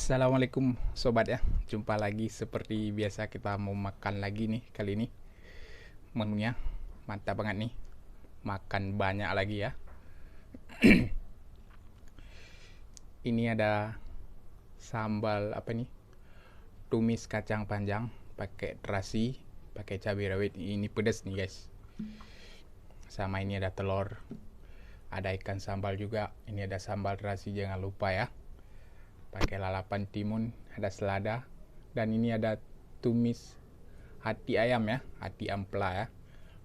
Assalamualaikum sobat ya. Jumpa lagi seperti biasa kita mau makan lagi nih kali ini. Menunya mantap banget nih. Makan banyak lagi ya. Ini ada sambal apa nih? Tumis kacang panjang pakai terasi, pakai cabai rawit. Ini pedas nih guys. Sama ini ada telur. Ada ikan sambal juga. Ini ada sambal terasi jangan lupa ya. Pakai lalapan timun, ada selada, dan ini ada tumis hati ayam ya, hati ampela ya.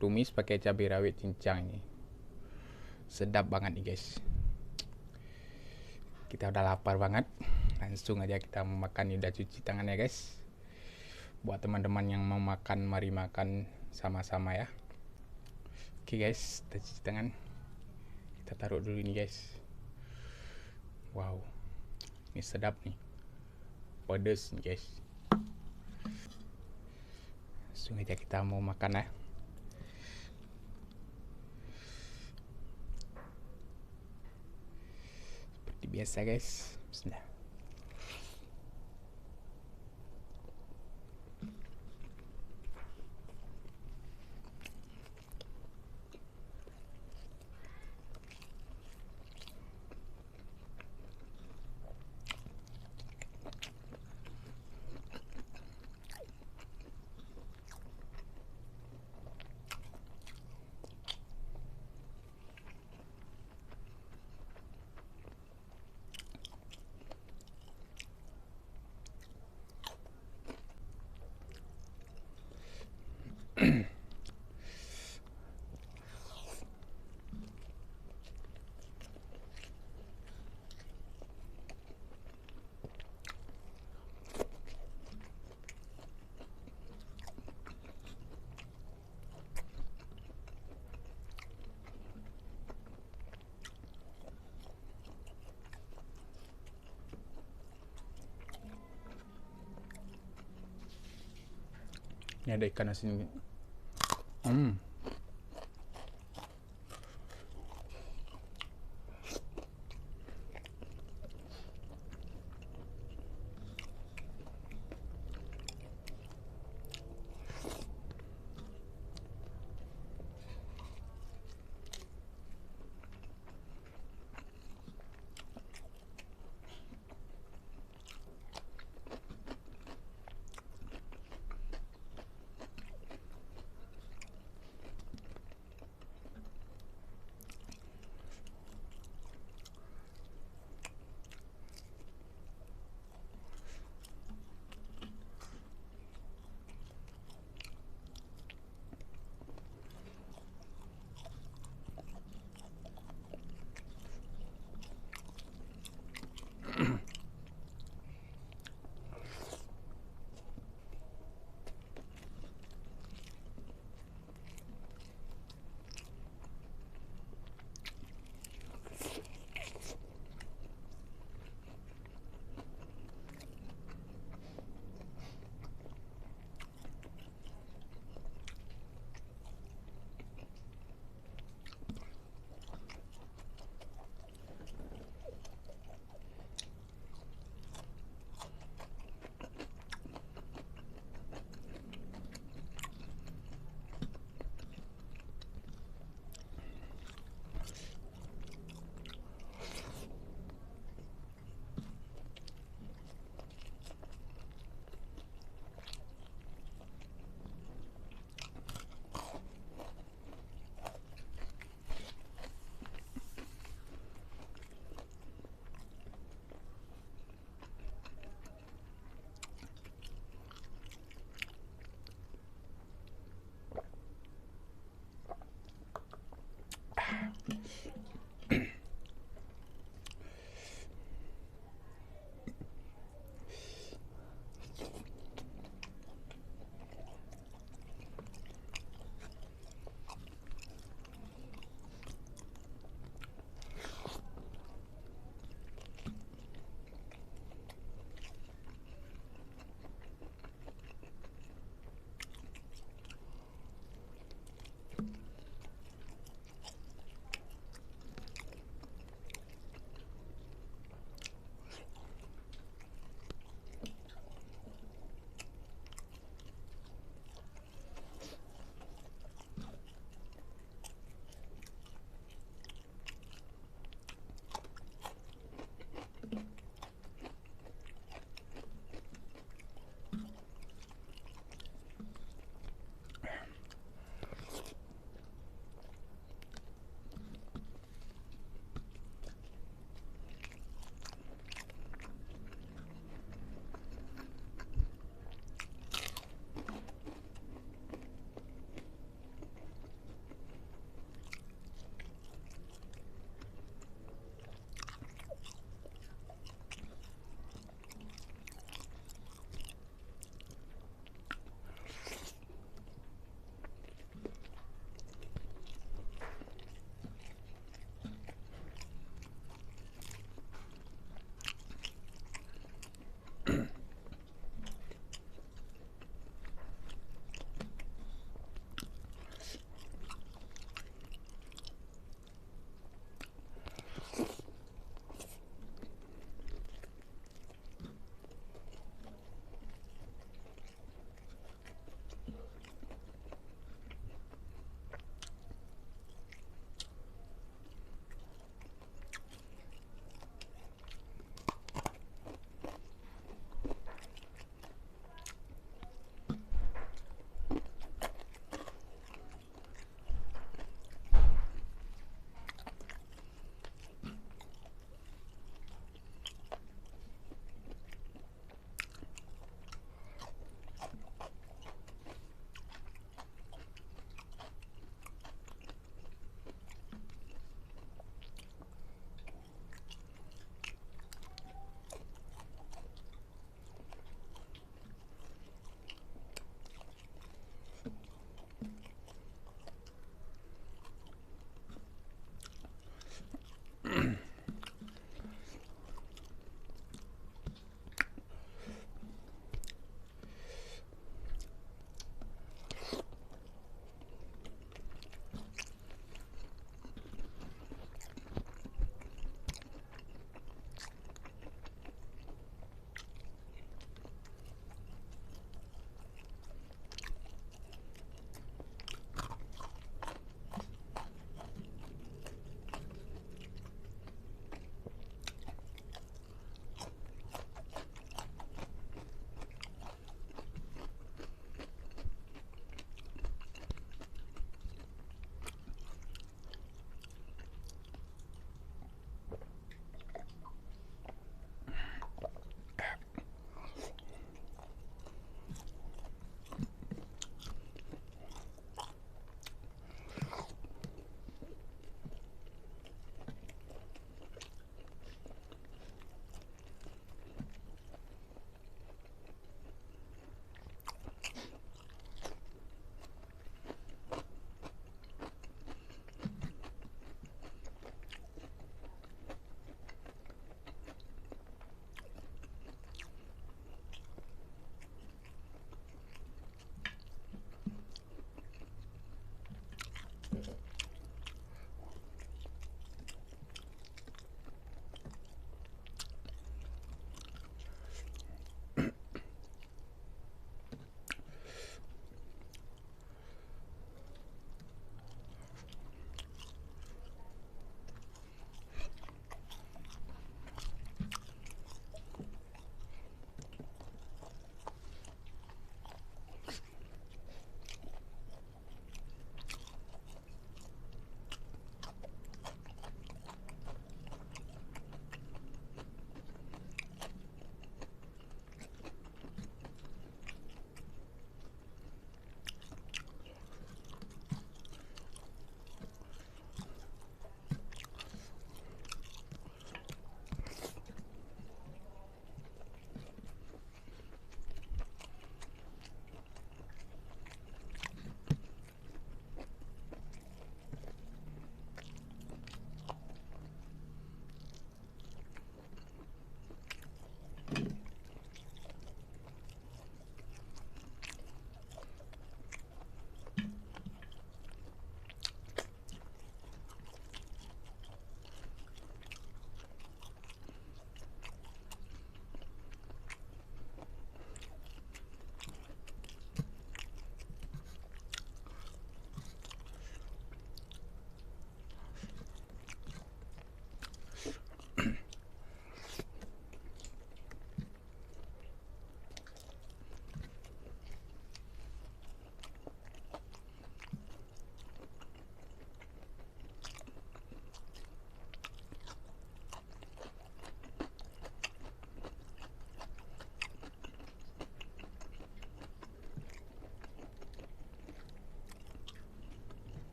Tumis pakai cabai rawit cincang ini. Sedap banget nih guys. Kita udah lapar banget. Langsung aja kita mau makan, udah cuci tangan ya guys. Buat teman-teman yang mau makan, mari makan sama-sama ya. Oke guys, kita cuci tangan. Kita taruh dulu ini guys. Wow. Ini sedap nih. Pedas nih guys. Langsung aja kita mau makan ya. Seperti biasa guys. Bismillah. Ini ada ikan asin. Hmm.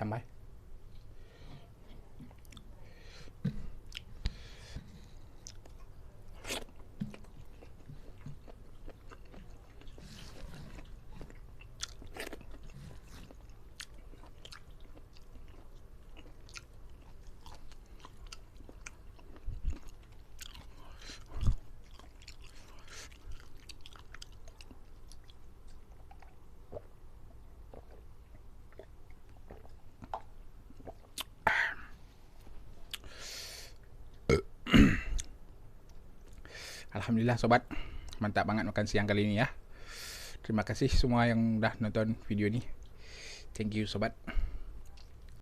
tambah. Alhamdulillah sobat, mantap banget makan siang kali ini ya. Terima kasih semua yang udah nonton video ni. Thank you sobat.